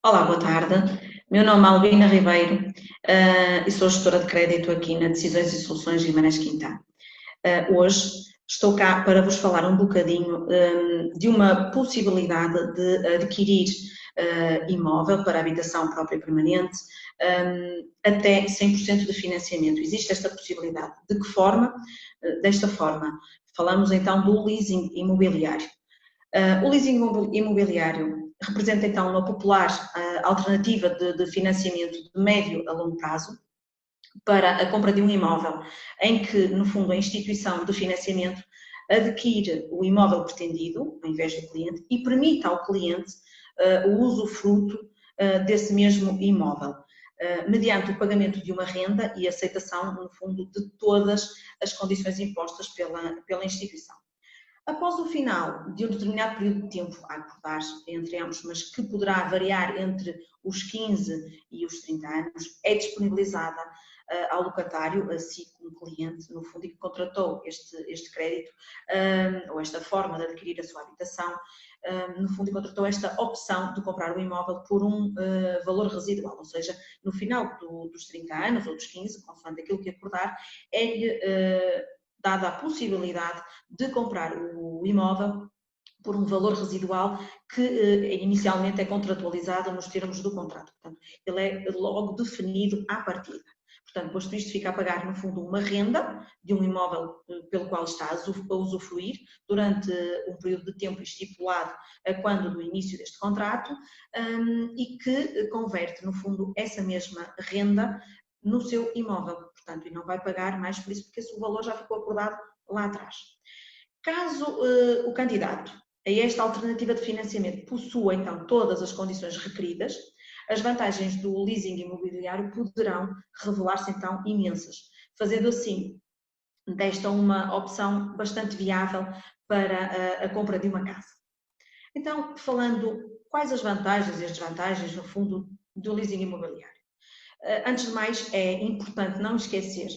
Olá, boa tarde. Meu nome é Albina Ribeiro e sou gestora de crédito aqui na Decisões e Soluções Guimarães Quintana. Hoje estou cá para vos falar um bocadinho de uma possibilidade de adquirir imóvel para habitação própria e permanente até 100% de financiamento. Existe esta possibilidade. De que forma? Desta forma. Falamos então do leasing imobiliário. O leasing imobiliário representa então uma popular alternativa de financiamento de médio a longo prazo para a compra de um imóvel, em que, no fundo, a instituição de financiamento adquire o imóvel pretendido, ao invés do cliente, e permite ao cliente o usufruto desse mesmo imóvel, mediante o pagamento de uma renda e aceitação, no fundo, de todas as condições impostas pela instituição. Após o final de um determinado período de tempo a acordar entre ambos, mas que poderá variar entre os 15 e os 30 anos, é disponibilizada ao locatário, assim como cliente, no fundo, e que contratou este crédito, ou esta forma de adquirir a sua habitação, no fundo, e contratou esta opção de comprar o imóvel por um valor residual, ou seja, no final dos 30 anos ou dos 15, consoante aquilo que acordar, é-lhe dada a possibilidade de comprar o imóvel por um valor residual que inicialmente é contratualizado nos termos do contrato. Portanto, ele é logo definido à partida. Portanto, posto isto, fica a pagar, no fundo, uma renda de um imóvel pelo qual está a usufruir durante um período de tempo estipulado a quando do início deste contrato e que converte, no fundo, essa mesma renda no seu imóvel. Portanto, e não vai pagar mais por isso, porque esse valor já ficou acordado lá atrás. Caso o candidato a esta alternativa de financiamento possua, então, todas as condições requeridas, as vantagens do leasing imobiliário poderão revelar-se, então, imensas, fazendo assim desta uma opção bastante viável para a compra de uma casa. Então, falando quais as vantagens e as desvantagens, no fundo, do leasing imobiliário. Antes de mais, é importante não esquecer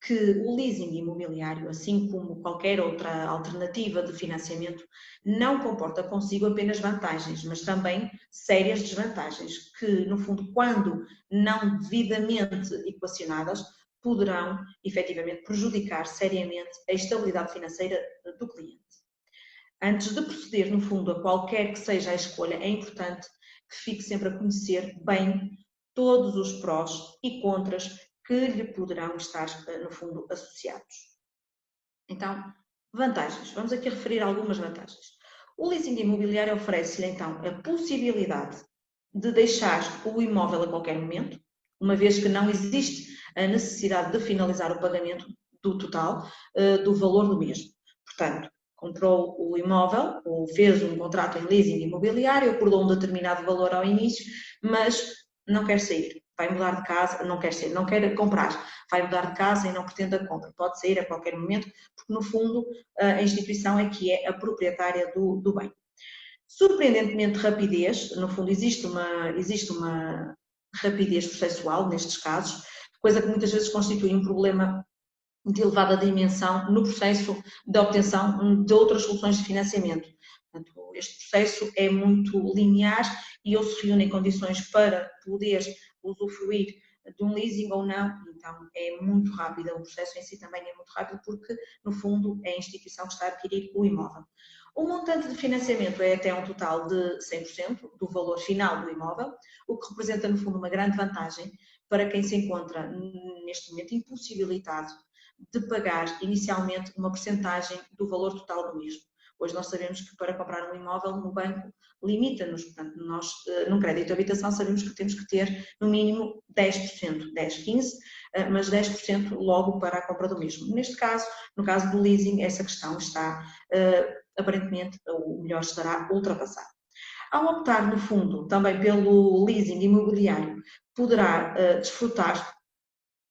que o leasing imobiliário, assim como qualquer outra alternativa de financiamento, não comporta consigo apenas vantagens, mas também sérias desvantagens, que, no fundo, quando não devidamente equacionadas, poderão efetivamente prejudicar seriamente a estabilidade financeira do cliente. Antes de proceder, no fundo, a qualquer que seja a escolha, é importante que fique sempre a conhecer bem todos os prós e contras que lhe poderão estar, no fundo, associados. Então, vantagens. Vamos aqui referir algumas vantagens. O leasing imobiliário oferece-lhe, então, a possibilidade de deixar o imóvel a qualquer momento, uma vez que não existe a necessidade de finalizar o pagamento do total do valor do mesmo. Portanto, comprou o imóvel ou fez um contrato em leasing imobiliário, acordou um determinado valor ao início, mas não quer sair, vai mudar de casa, não quer sair, não quer comprar, vai mudar de casa e não pretende a compra, pode sair a qualquer momento, porque no fundo a instituição é que é a proprietária do bem. Surpreendentemente rapidez, no fundo existe uma rapidez processual nestes casos, coisa que muitas vezes constitui um problema de elevada dimensão no processo de obtenção de outras soluções de financiamento. Portanto, este processo é muito linear e ou se reúne em condições para poder usufruir de um leasing ou não, então é muito rápido, o processo em si também é muito rápido porque, no fundo, é a instituição que está a adquirir o imóvel. O montante de financiamento é até um total de 100% do valor final do imóvel, o que representa, no fundo, uma grande vantagem para quem se encontra, neste momento, impossibilitado de pagar inicialmente uma percentagem do valor total do mesmo. Hoje nós sabemos que para comprar um imóvel no banco limita-nos, portanto, nós num crédito de habitação sabemos que temos que ter no mínimo 10%, 10, 15%, mas 10% logo para a compra do mesmo. Neste caso, no caso do leasing, essa questão está, aparentemente, ou melhor, estará ultrapassada. Ao optar, no fundo, também pelo leasing imobiliário, poderá desfrutar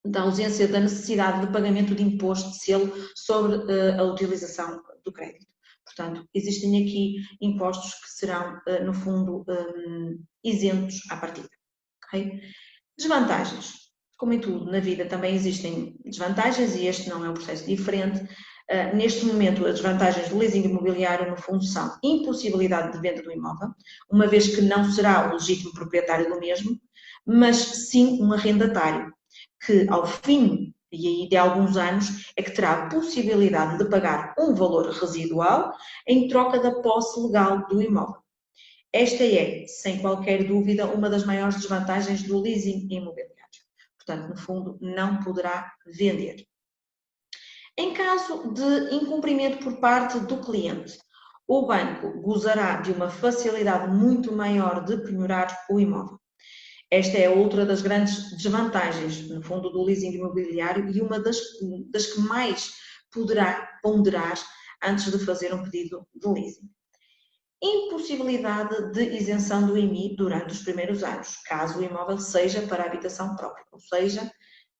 da ausência da necessidade de pagamento de imposto de selo sobre a utilização do crédito. Portanto, existem aqui impostos que serão, no fundo, isentos à partida. Okay? Desvantagens. Como em tudo na vida também existem desvantagens e este não é um processo diferente. Neste momento, as vantagens do leasing imobiliário, no fundo, são impossibilidade de venda do imóvel, uma vez que não será o legítimo proprietário do mesmo, mas sim um arrendatário, que ao fim e aí de alguns anos é que terá a possibilidade de pagar um valor residual em troca da posse legal do imóvel. Esta é, sem qualquer dúvida, uma das maiores desvantagens do leasing imobiliário. Portanto, no fundo, não poderá vender. Em caso de incumprimento por parte do cliente, o banco gozará de uma facilidade muito maior de penhorar o imóvel. Esta é outra das grandes desvantagens, no fundo, do leasing imobiliário e uma das que mais poderá ponderar antes de fazer um pedido de leasing. Impossibilidade de isenção do IMI durante os primeiros anos, caso o imóvel seja para habitação própria, ou seja,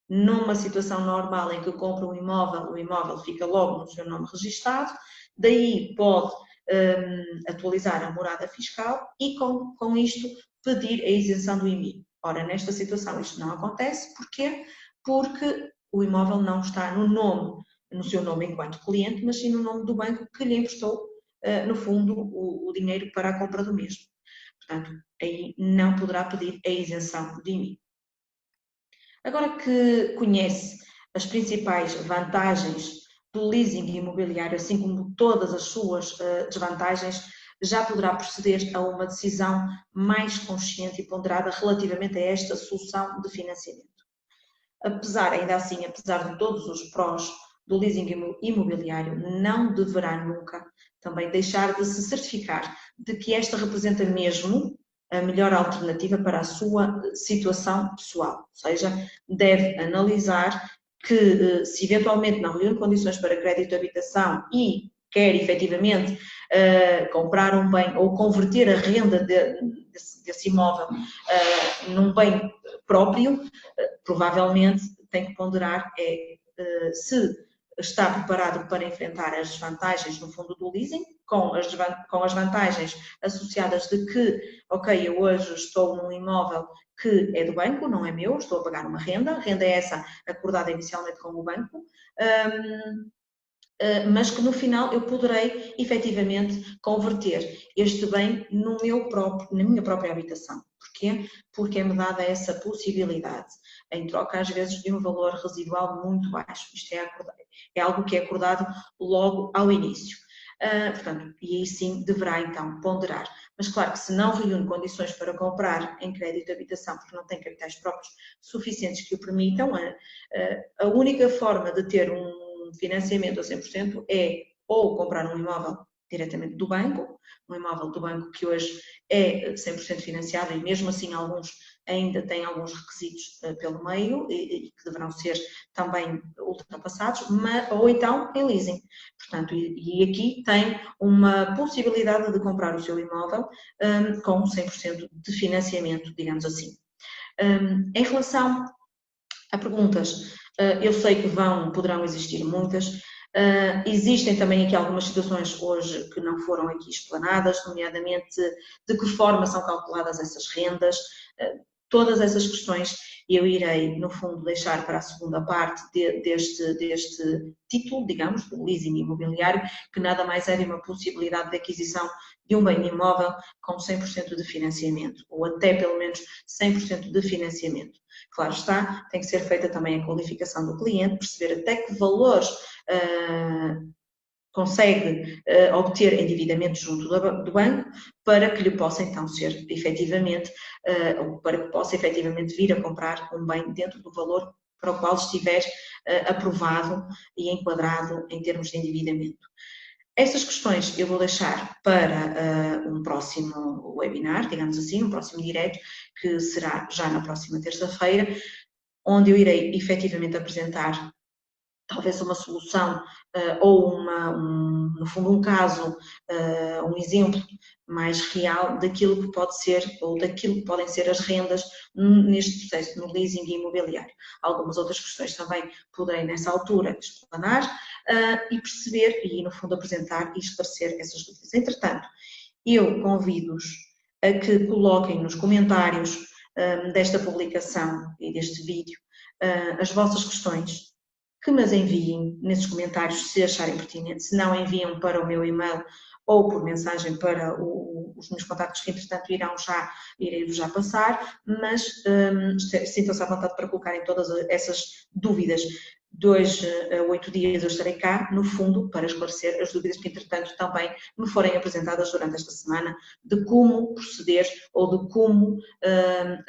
numa situação normal em que compra um imóvel, o imóvel fica logo no seu nome registado, daí pode atualizar a morada fiscal e com isto pedir a isenção do IMI. Ora, nesta situação isto não acontece, porquê? Porque o imóvel não está no seu nome enquanto cliente, mas sim no nome do banco que lhe emprestou, no fundo, o dinheiro para a compra do mesmo. Portanto, aí não poderá pedir a isenção de IMI. Agora que conhece as principais vantagens do leasing imobiliário, assim como todas as suas desvantagens, já poderá proceder a uma decisão mais consciente e ponderada relativamente a esta solução de financiamento. Ainda assim, apesar de todos os prós do leasing imobiliário, não deverá nunca também deixar de se certificar de que esta representa mesmo a melhor alternativa para a sua situação pessoal. Ou seja, deve analisar que se eventualmente não reúne condições para crédito de habitação e quer efetivamente comprar um bem ou converter a renda desse imóvel num bem próprio, provavelmente tem que ponderar se está preparado para enfrentar as desvantagens no fundo do leasing, com as vantagens associadas de que, ok, eu hoje estou num imóvel que é do banco, não é meu, estou a pagar uma renda é essa acordada inicialmente com o banco, mas que no final eu poderei efetivamente converter este bem na minha própria habitação. Porquê? Porque é-me dada essa possibilidade, em troca às vezes de um valor residual muito baixo. Isto é algo que é acordado logo ao início. Portanto, e aí sim deverá então ponderar. Mas claro que se não reúne condições para comprar em crédito de habitação, porque não tem capitais próprios suficientes que o permitam, a única forma de ter um financiamento a 100% é ou comprar um imóvel diretamente do banco, um imóvel do banco que hoje é 100% financiado e mesmo assim alguns ainda têm alguns requisitos pelo meio e que deverão ser também ultrapassados, ou então em leasing. Portanto, e aqui tem uma possibilidade de comprar o seu imóvel com 100% de financiamento, digamos assim. Em relação a perguntas, eu sei que poderão existir muitas. Existem também aqui algumas situações hoje que não foram aqui explanadas, nomeadamente de que forma são calculadas essas rendas. Todas essas questões eu irei, no fundo, deixar para a segunda parte deste título, digamos, do leasing imobiliário, que nada mais é de uma possibilidade de aquisição de um bem imóvel com 100% de financiamento, ou até pelo menos 100% de financiamento. Claro está, tem que ser feita também a qualificação do cliente, perceber até que valores consegue obter endividamento junto do banco para que lhe possa então ser efetivamente, para que possa efetivamente vir a comprar um bem dentro do valor para o qual estiver aprovado e enquadrado em termos de endividamento. Essas questões eu vou deixar para um próximo webinar, digamos assim, um próximo direto, que será já na próxima terça-feira, onde eu irei efetivamente apresentar talvez uma solução ou no fundo um caso, um exemplo mais real daquilo que pode ser ou daquilo que podem ser as rendas neste processo, no leasing imobiliário. Algumas outras questões também poderei nessa altura explanar e perceber e no fundo apresentar e esclarecer essas dúvidas. Entretanto, eu convido-os a que coloquem nos comentários desta publicação e deste vídeo as vossas questões, que me as enviem nesses comentários se acharem pertinente, se não enviam para o meu e-mail ou por mensagem para os meus contactos que entretanto irei-vos já passar, mas sintam-se à vontade para colocarem todas essas dúvidas. 2 a 8 dias eu estarei cá, no fundo, para esclarecer as dúvidas que, entretanto, também me forem apresentadas durante esta semana, de como proceder ou de como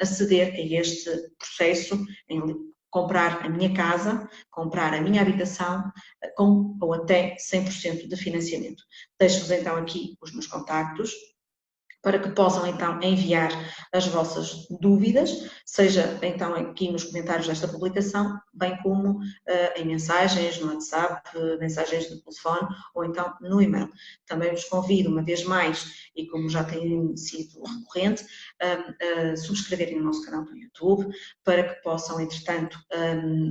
aceder a este processo, em comprar a minha casa, comprar a minha habitação, com ou até 100% de financiamento. Deixo-vos então aqui os meus contactos, para que possam então enviar as vossas dúvidas, seja então aqui nos comentários desta publicação, bem como em mensagens no WhatsApp, mensagens de telefone ou então no e-mail. Também vos convido uma vez mais, e como já tem sido recorrente, a subscreverem o nosso canal do YouTube, para que possam, entretanto,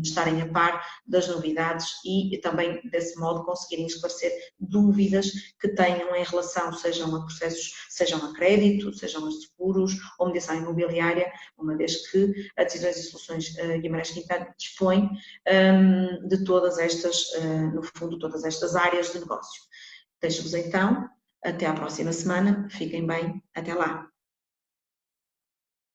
estarem a par das novidades e também desse modo conseguirem esclarecer dúvidas que tenham em relação, sejam a processos, sejam a crédito, sejam a seguros ou mediação imobiliária, uma vez que a Decisões e Soluções Guimarães Quintana dispõe de todas estas, no fundo, todas estas áreas de negócio. Deixo-vos então, até à próxima semana, fiquem bem, até lá.